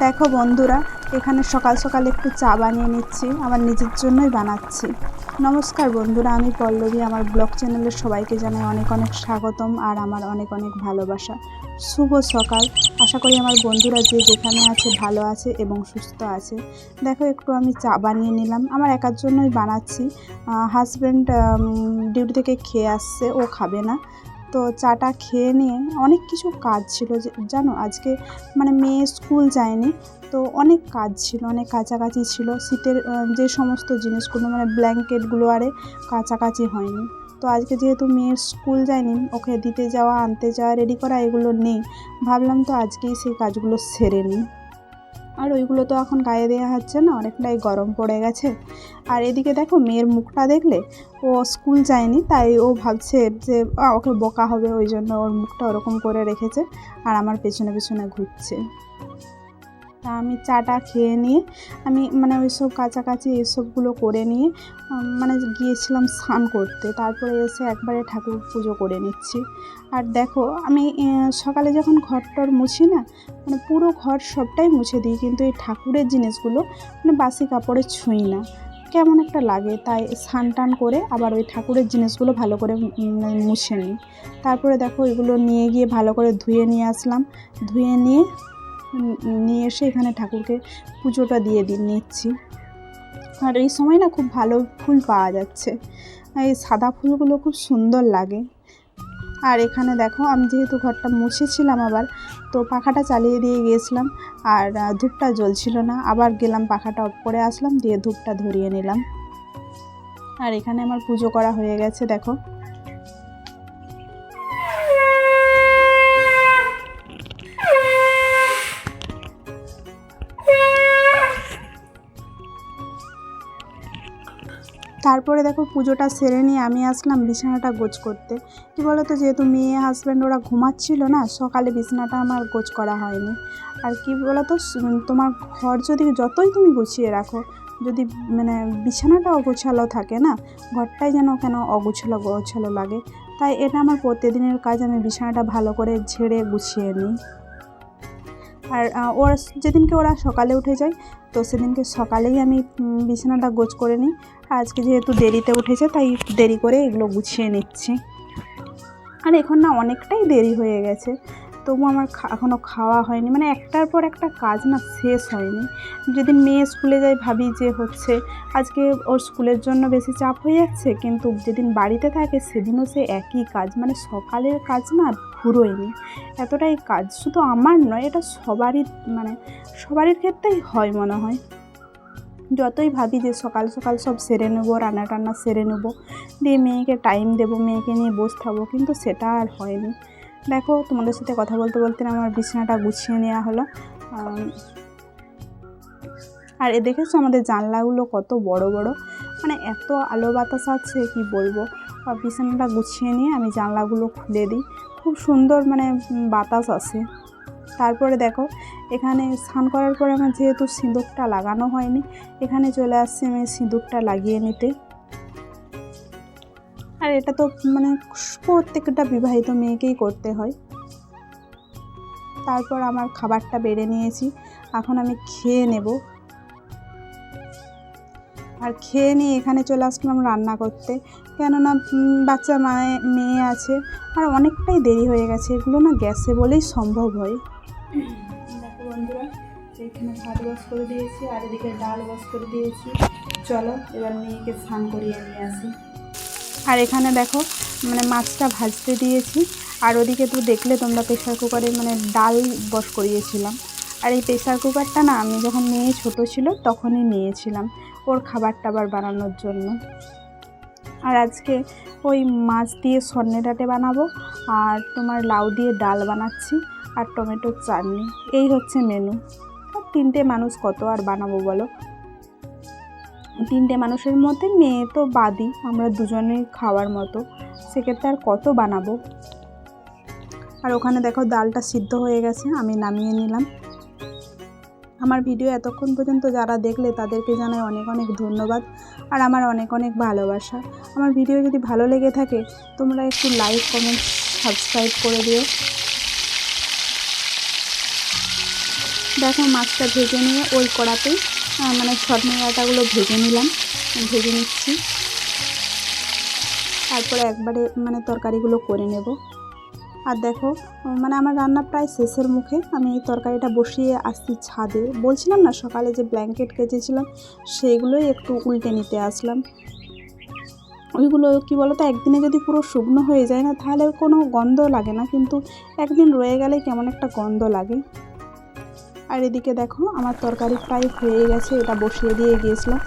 দেখো বন্ধুরা, এখানে সকাল সকাল একটু চা বানিয়ে নিচ্ছি, আমার নিজের জন্যই বানাচ্ছি। নমস্কার বন্ধুরা, আমি পল্লবী। আমার ব্লগ চ্যানেলের সবাইকে জানাই অনেক অনেক স্বাগতম আর আমার অনেক অনেক ভালোবাসা। শুভ সকাল। আশা করি আমার বন্ধুরা যে যেখানে আছে ভালো আছে এবং সুস্থ আছে। দেখো, একটু আমি চা বানিয়ে নিলাম, আমার একার জন্যই বানাচ্ছি। হাজব্যান্ড ডিউটি থেকে খেয়ে আসছে, ও খাবে না। তো চাটা খেয়ে নিয়ে অনেক কিছু কাজ ছিল, জানো আজকে মানে মেয়ে স্কুল যায়নি, তো অনেক কাজ ছিল, অনেক কাছাকাছি ছিল। শীতের যে সমস্ত জিনিসগুলো মানে ব্ল্যাঙ্কেটগুলো আরে কাছাকাছি হয়নি। তো আজকে যেহেতু মেয়ের স্কুল যায়নি, ওকে দিতে যাওয়া, আনতে যাওয়া, রেডি করা এগুলো নেই, ভাবলাম তো আজকেই সেই কাজগুলো সেরে নিই। আর ওইগুলো তো এখন গায়ে দেওয়া হচ্ছে না, অনেকটাই গরম পড়ে গেছে। আর এদিকে দেখো, মেয়ের মুখটা দেখলে, ও স্কুল যায়নি তাই ও ভাবছে যে ওকে বকা হবে, ওই জন্য ওর মুখটা ওরকম করে রেখেছে আর আমার পেছনে পেছনে ঘুরছে। তা আমি চাটা খেয়ে নিয়ে আমি মানে ওইসব কাছাকাছি এইসবগুলো করে নিয়ে মানে গিয়েছিলাম স্নান করতে, তারপরে এসে একবারে ঠাকুর পুজো করে নিচ্ছি। আর দেখো, আমি সকালে যখন ঘরটর মুছি না, মানে পুরো ঘর সবটাই মুছে দিই, কিন্তু এই ঠাকুরের জিনিসগুলো মানে বাসি কাপড়ে ছুঁই না, কেমন একটা লাগে। তাই স্নান টান করে আবার ওই ঠাকুরের জিনিসগুলো ভালো করে মুছে নিই। তারপরে দেখো, এগুলো নিয়ে গিয়ে ভালো করে ধুয়ে নিয়ে আসলাম। ধুয়ে নিয়ে এসে এখানে ঠাকুরকে পুজোটা দিয়ে নিচ্ছি। আর এই সময় না খুব ভালো ফুল পাওয়া যাচ্ছে, এই সাদা ফুলগুলো খুব সুন্দর লাগে। আর এখানে দেখো, আমি যেহেতু ঘরটা মুছেছিলাম আবার, তো পাখাটা চালিয়ে দিয়ে গিয়েছিলাম আর ধূপটা জ্বলছিল না, আবার গেলাম পাখাটা অফ করে আসলাম, দিয়ে ধূপটা ধরিয়ে নিলাম। আর এখানে আমার পুজো করা হয়ে গেছে দেখো। তারপরে দেখো, পুজোটা সেরে নিয়ে আমি আসলাম বিছানাটা গোছ করতে। কী বলো তো, যেহেতু মেয়ে হাজব্যান্ড ওরা ঘুমাচ্ছিল না, সকালে বিছানাটা আমার গোছ করা হয়নি। আর কি বলো তো, তোমার ঘর যদি যতই তুমি গুছিয়ে রাখো, যদি মানে বিছানাটা অগোছালো থাকে না, ঘরটাই যেন কেন অগোছালো গোছালো লাগে। তাই এটা আমার প্রতিদিনের কাজ, আমি বিছানাটা ভালো করে ঝেড়ে গুছিয়ে নিই। আর ওরা যেদিনকে ওরা সকালে উঠে যায়, তো সেদিনকে সকালেই আমি বিছানাটা গোছ করে নিই। আর আজকে যেহেতু দেরিতে উঠেছে, তাই দেরি করে এগুলো গুছিয়ে নিচ্ছি। আর এখন না অনেকটাই দেরি হয়ে গেছে, তবু আমার এখনও খাওয়া হয়নি, মানে একটার পর একটা কাজ না শেষ হয়নি। যেদিন মেয়ে স্কুলে যায় ভাবি যে হচ্ছে আজকে ওর স্কুলের জন্য বেশি চাপ হয়ে যাচ্ছে, কিন্তু যেদিন বাড়িতে থাকে সেদিনও সে একই কাজ, মানে সকালের কাজ না ফুরোয়নি, এতটাই কাজ। শুধু আমার নয়, এটা সবারই, মানে সবারই ক্ষেত্রেই হয় মনে হয়। যতই ভাবি যে সকাল সকাল সব সেরে নেবো, রান্না টান্না সেরে নেবো, দিয়ে মেয়েকে টাইম দেবো, মেয়েকে নিয়ে বসে থাকবো, কিন্তু সেটা আর হয়নি। দেখো, তোমাদের সাথে কথা বলতে বলতে আমার বিছানাটা গুছিয়ে নেওয়া হলো। আর এ দেখেছো আমাদের জানলাগুলো কত বড় বড়, মানে এত আলো বাতাস আছে কি বলবো। বিছানাটা গুছিয়ে নিয়ে আমি জানলাগুলো খুলে দিই, খুব সুন্দর মানে বাতাস আসে। তারপরে দেখো, এখানে স্নান করার পরে আমার যেহেতু সিঁদুরটা লাগানো হয়নি, এখানে চলে আসছি আমি সিঁদুরটা লাগিয়ে নিতে। আর এটা তো মানে প্রত্যেকটা বিবাহিত মেয়েকেই করতে হয়। তারপর আমার খাবারটা বেড়ে নিয়েছি, এখন আমি খেয়ে নেব। আর খেয়ে নিয়ে এখানে চলে আসলাম রান্না করতে, কেননা বাচ্চা মেয়ে আছে, আর অনেকটাই দেরি হয়ে গেছে, এগুলো না গ্যাসে বলেই সম্ভব হয়। দেখো বন্ধুরা, এখানে ভাত বস করে দিয়েছি আর এদিকে ডাল বস করে দিয়েছি। চলো এবার মেয়েকে স্নান করিয়ে নিয়ে আসি। আর এখানে দেখো, মানে মাছটা ভাজতে দিয়েছি, আর ওদিকে তো দেখলে তোমরা প্রেশার কুকারে মানে ডাল বস করিয়েছিলাম। আর এই প্রেশার কুকারটা না আমি যখন মেয়ে ছোট ছিল তখনই নিয়েছিলাম ওর খাবার টাবার বানানোর জন্য। আর আজকে ওই মাছ দিয়ে সর্ষে ডাঁটে বানাবো, আর তোমার লাউ দিয়ে ডাল বানাচ্ছি, আর টমেটোর চাটনি। এই হচ্ছে মেনু। আর 3টে মানুষ কত আর বানাবো বলো, 3টে মানুষের মধ্যে মেয়ে তো বাদই, আমরা দুজনেই খাওয়ার মতো, সেক্ষেত্রে আর কত বানাবো। আর ওখানে দেখো ডালটা সিদ্ধ হয়ে গেছে, আমি নামিয়ে নিলাম। আমার ভিডিও এতক্ষণ পর্যন্ত যারা দেখলে তাদেরকে জানাই অনেক অনেক ধন্যবাদ আর আমার অনেক অনেক ভালোবাসা। আমার ভিডিও যদি ভালো লেগে থাকে, তোমরা একটু লাইক, কমেন্ট, সাবস্ক্রাইব করে দিও। দেখো মাছটা ভেজে নিয়ে ওই কড়াতেই মানে সজনে ডাঁটাগুলো ভেজে নিচ্ছি। তারপরে একবারে মানে তরকারিগুলো করে নেব। আর দেখো মানে আমার রান্না প্রায় শেষের মুখে, আমি এই তরকারিটা বসিয়ে আসছি ছাদে। বলছিলাম না সকালে যে ব্ল্যাঙ্কেট কেচেছিলাম, সেইগুলোই একটু উল্টে নিতে আসলাম। ওইগুলো কী বলো তো, একদিনে যদি পুরো শুকনো হয়ে যায় না তাহলে কোনো গন্ধ লাগে না, কিন্তু একদিন রয়ে গেলে কেমন একটা গন্ধ লাগে। আর এদিকে দেখো আমার তরকারি প্রায় হয়ে গেছে, এটা বসিয়ে দিয়ে গিয়েছিলাম।